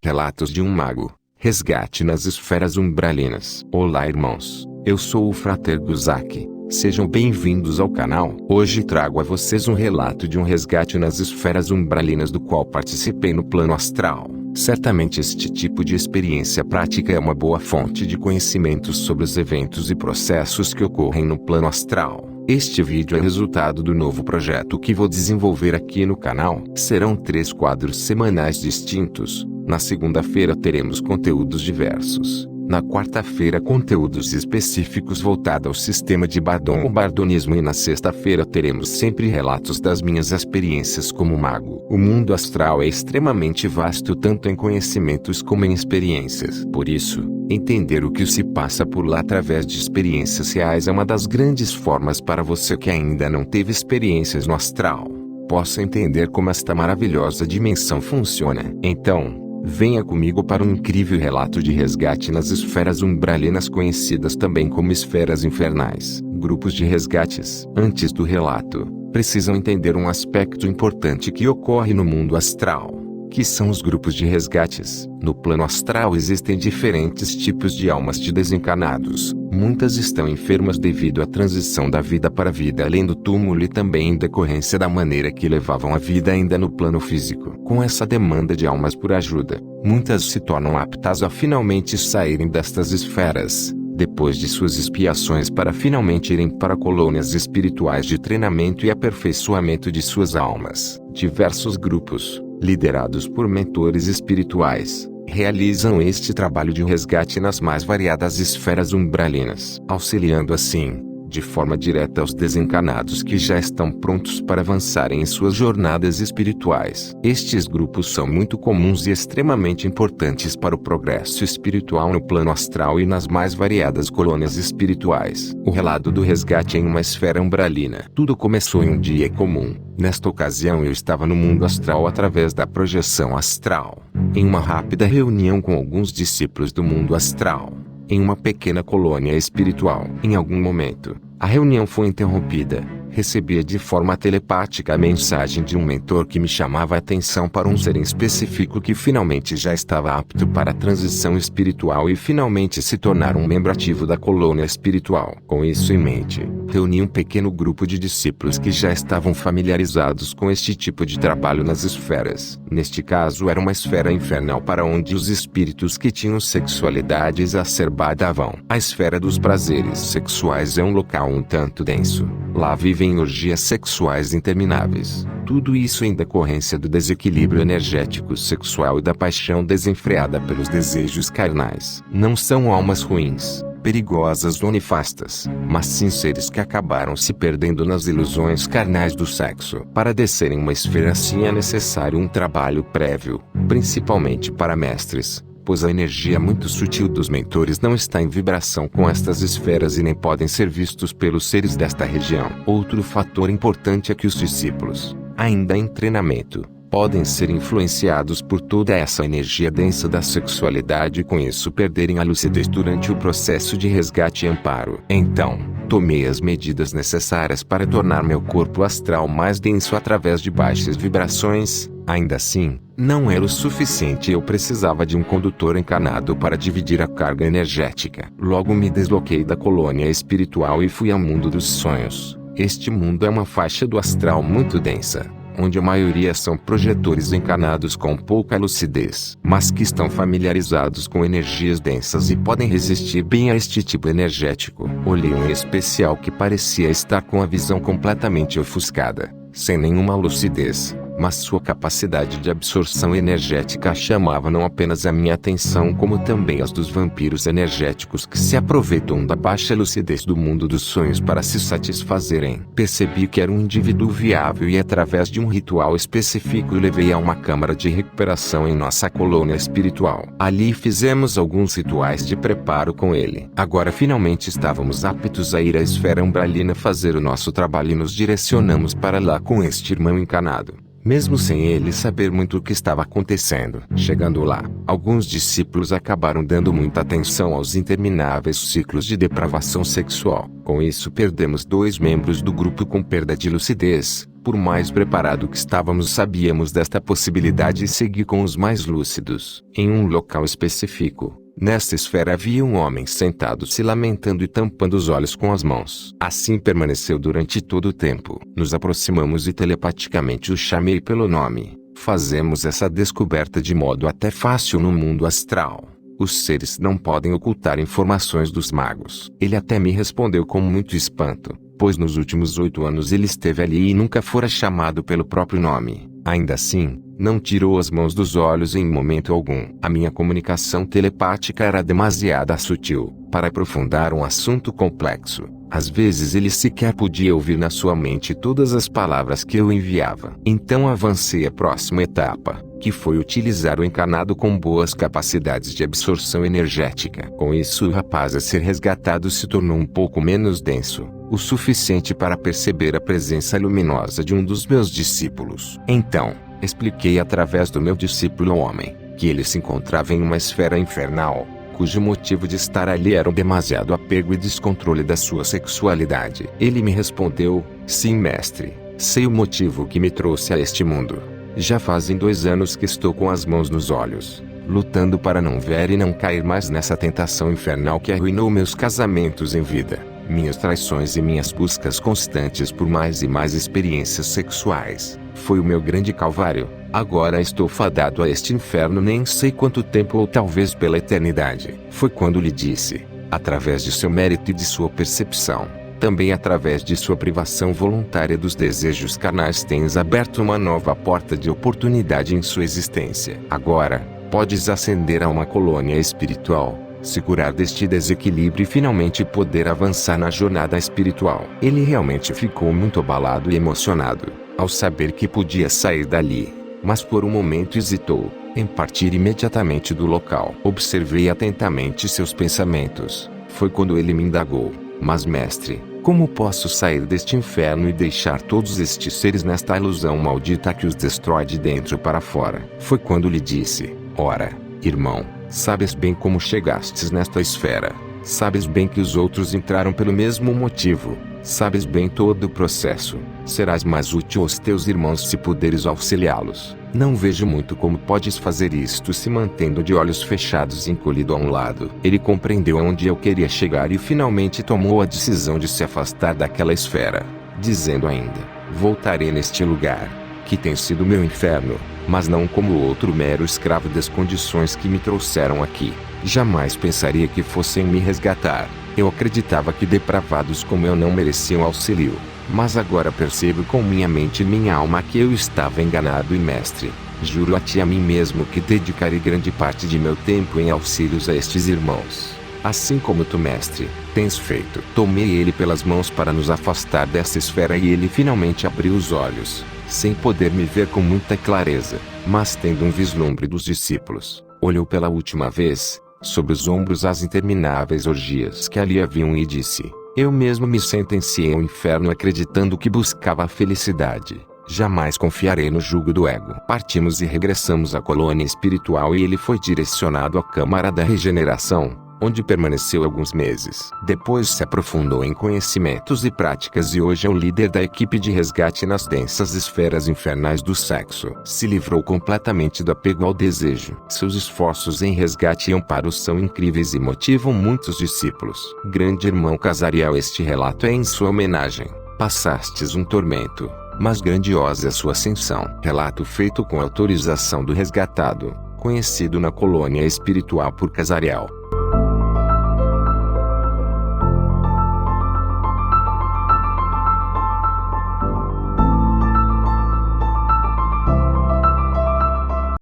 Relatos de um mago. Resgate nas esferas umbralinas. Olá, irmãos. Eu sou o Frater Guzaki. Sejam bem-vindos ao canal. Hoje trago a vocês um relato de um resgate nas esferas umbralinas do qual participei no plano astral. Certamente este tipo de experiência prática é uma boa fonte de conhecimentos sobre os eventos e processos que ocorrem no plano astral. Este vídeo é resultado do novo projeto que vou desenvolver aqui no canal. Serão 3 quadros semanais distintos. Na segunda-feira teremos conteúdos diversos. Na quarta-feira conteúdos específicos voltados ao sistema de Badon ou bardonismo e na sexta-feira teremos sempre relatos das minhas experiências como mago. O mundo astral é extremamente vasto tanto em conhecimentos como em experiências. Por isso, entender o que se passa por lá através de experiências reais é uma das grandes formas para você que ainda não teve experiências no astral, possa entender como esta maravilhosa dimensão funciona. Então, venha comigo para um incrível relato de resgate nas esferas umbralinas conhecidas também como esferas infernais. Grupos de resgates. Antes do relato, precisam entender um aspecto importante que ocorre no mundo astral, que são os grupos de resgates. No plano astral existem diferentes tipos de almas de desencarnados. Muitas estão enfermas devido à transição da vida para a vida além do túmulo e também em decorrência da maneira que levavam a vida ainda no plano físico. Com essa demanda de almas por ajuda, muitas se tornam aptas a finalmente saírem destas esferas, depois de suas expiações para finalmente irem para colônias espirituais de treinamento e aperfeiçoamento de suas almas. Diversos grupos, liderados por mentores espirituais, realizam este trabalho de resgate nas mais variadas esferas umbralinas, auxiliando assim, de forma direta aos desencarnados que já estão prontos para avançarem em suas jornadas espirituais. Estes grupos são muito comuns e extremamente importantes para o progresso espiritual no plano astral e nas mais variadas colônias espirituais. O relato do resgate em uma esfera umbralina. Tudo começou em um dia comum. Nesta ocasião eu estava no mundo astral através da projeção astral, em uma rápida reunião com alguns discípulos do mundo astral, em uma pequena colônia espiritual. Em algum momento, a reunião foi interrompida. Recebia de forma telepática a mensagem de um mentor que me chamava a atenção para um ser em específico que finalmente já estava apto para a transição espiritual e finalmente se tornar um membro ativo da colônia espiritual. Com isso em mente, reuni um pequeno grupo de discípulos que já estavam familiarizados com este tipo de trabalho nas esferas. Neste caso era uma esfera infernal para onde os espíritos que tinham sexualidade exacerbada vão. A esfera dos prazeres sexuais é um local um tanto denso. Lá vivem orgias sexuais intermináveis. Tudo isso em decorrência do desequilíbrio energético sexual e da paixão desenfreada pelos desejos carnais. Não são almas ruins, perigosas ou nefastas, mas sim seres que acabaram se perdendo nas ilusões carnais do sexo. Para descerem uma esfera assim é necessário um trabalho prévio, principalmente para mestres, pois a energia muito sutil dos mentores não está em vibração com estas esferas e nem podem ser vistos pelos seres desta região. Outro fator importante é que os discípulos, ainda em treinamento, podem ser influenciados por toda essa energia densa da sexualidade e com isso perderem a lucidez durante o processo de resgate e amparo. Então, tomei as medidas necessárias para tornar meu corpo astral mais denso através de baixas vibrações. Ainda assim, não era o suficiente e eu precisava de um condutor encarnado para dividir a carga energética. Logo me desloquei da colônia espiritual e fui ao mundo dos sonhos. Este mundo é uma faixa do astral muito densa, onde a maioria são projetores encarnados com pouca lucidez, mas que estão familiarizados com energias densas e podem resistir bem a este tipo energético. Olhei um em especial que parecia estar com a visão completamente ofuscada, sem nenhuma lucidez, mas sua capacidade de absorção energética chamava não apenas a minha atenção como também as dos vampiros energéticos que se aproveitam da baixa lucidez do mundo dos sonhos para se satisfazerem. Percebi que era um indivíduo viável e através de um ritual específico levei a uma câmara de recuperação em nossa colônia espiritual. Ali fizemos alguns rituais de preparo com ele. Agora finalmente estávamos aptos a ir à esfera umbralina fazer o nosso trabalho e nos direcionamos para lá com este irmão encarnado, mesmo sem ele saber muito o que estava acontecendo. Chegando lá, alguns discípulos acabaram dando muita atenção aos intermináveis ciclos de depravação sexual. Com isso perdemos 2 membros do grupo com perda de lucidez, Por mais preparado que estávamos, sabíamos desta possibilidade e segui com os mais lúcidos. Em um local específico, nesta esfera havia um homem sentado se lamentando e tampando os olhos com as mãos. Assim permaneceu durante todo o tempo. Nos aproximamos e telepaticamente o chamei pelo nome. Fazemos essa descoberta de modo até fácil no mundo astral. Os seres não podem ocultar informações dos magos. Ele até me respondeu com muito espanto, pois nos últimos 8 anos ele esteve ali e nunca fora chamado pelo próprio nome. Ainda assim, não tirou as mãos dos olhos em momento algum. A minha comunicação telepática era demasiado sutil para aprofundar um assunto complexo. Às vezes ele sequer podia ouvir na sua mente todas as palavras que eu enviava. Então avancei à próxima etapa, que foi utilizar o encarnado com boas capacidades de absorção energética. Com isso, o rapaz a ser resgatado se tornou um pouco menos denso, o suficiente para perceber a presença luminosa de um dos meus discípulos. Então, expliquei através do meu discípulo homem, que ele se encontrava em uma esfera infernal, cujo motivo de estar ali era o demasiado apego e descontrole da sua sexualidade. Ele me respondeu: sim, mestre, sei o motivo que me trouxe a este mundo. Já fazem 2 anos que estou com as mãos nos olhos, lutando para não ver e não cair mais nessa tentação infernal que arruinou meus casamentos em vida, minhas traições e minhas buscas constantes por mais e mais experiências sexuais. Foi o meu grande calvário. Agora estou fadado a este inferno, nem sei quanto tempo ou talvez pela eternidade. Foi quando lhe disse, através de seu mérito e de sua percepção, também através de sua privação voluntária dos desejos carnais, tens aberto uma nova porta de oportunidade em sua existência. Agora, podes ascender a uma colônia espiritual, se curar deste desequilíbrio e finalmente poder avançar na jornada espiritual. Ele realmente ficou muito abalado e emocionado ao saber que podia sair dali, mas por um momento hesitou em partir imediatamente do local. Observei atentamente seus pensamentos. Foi quando ele me indagou: mas mestre, como posso sair deste inferno e deixar todos estes seres nesta ilusão maldita que os destrói de dentro para fora? Foi quando lhe disse: ora, irmão, sabes bem como chegastes nesta esfera. Sabes bem que os outros entraram pelo mesmo motivo. Sabes bem todo o processo. Serás mais útil aos teus irmãos se puderes auxiliá-los. Não vejo muito como podes fazer isto se mantendo de olhos fechados e encolhido a um lado. Ele compreendeu aonde eu queria chegar e finalmente tomou a decisão de se afastar daquela esfera, dizendo ainda: voltarei neste lugar, que tem sido meu inferno, mas não como outro mero escravo das condições que me trouxeram aqui. Jamais pensaria que fossem me resgatar. Eu acreditava que depravados como eu não mereciam auxílio. Mas agora percebo com minha mente e minha alma que eu estava enganado e mestre, juro a ti e a mim mesmo que dedicarei grande parte de meu tempo em auxílios a estes irmãos. Assim como tu, mestre, tens feito. Tomei ele pelas mãos para nos afastar dessa esfera e ele finalmente abriu os olhos, sem poder me ver com muita clareza, mas tendo um vislumbre dos discípulos. Olhou pela última vez, sobre os ombros as intermináveis orgias que ali haviam e disse: eu mesmo me sentenciei ao inferno acreditando que buscava a felicidade. Jamais confiarei no jugo do ego. Partimos e regressamos à colônia espiritual e ele foi direcionado à Câmara da Regeneração, onde permaneceu alguns meses. Depois se aprofundou em conhecimentos e práticas e hoje é o líder da equipe de resgate nas densas esferas infernais do sexo. Se livrou completamente do apego ao desejo. Seus esforços em resgate e amparo são incríveis e motivam muitos discípulos. Grande irmão Casariel, este relato é em sua homenagem. Passastes um tormento, mas grandiosa é a sua ascensão. Relato feito com autorização do resgatado, conhecido na colônia espiritual por Casariel.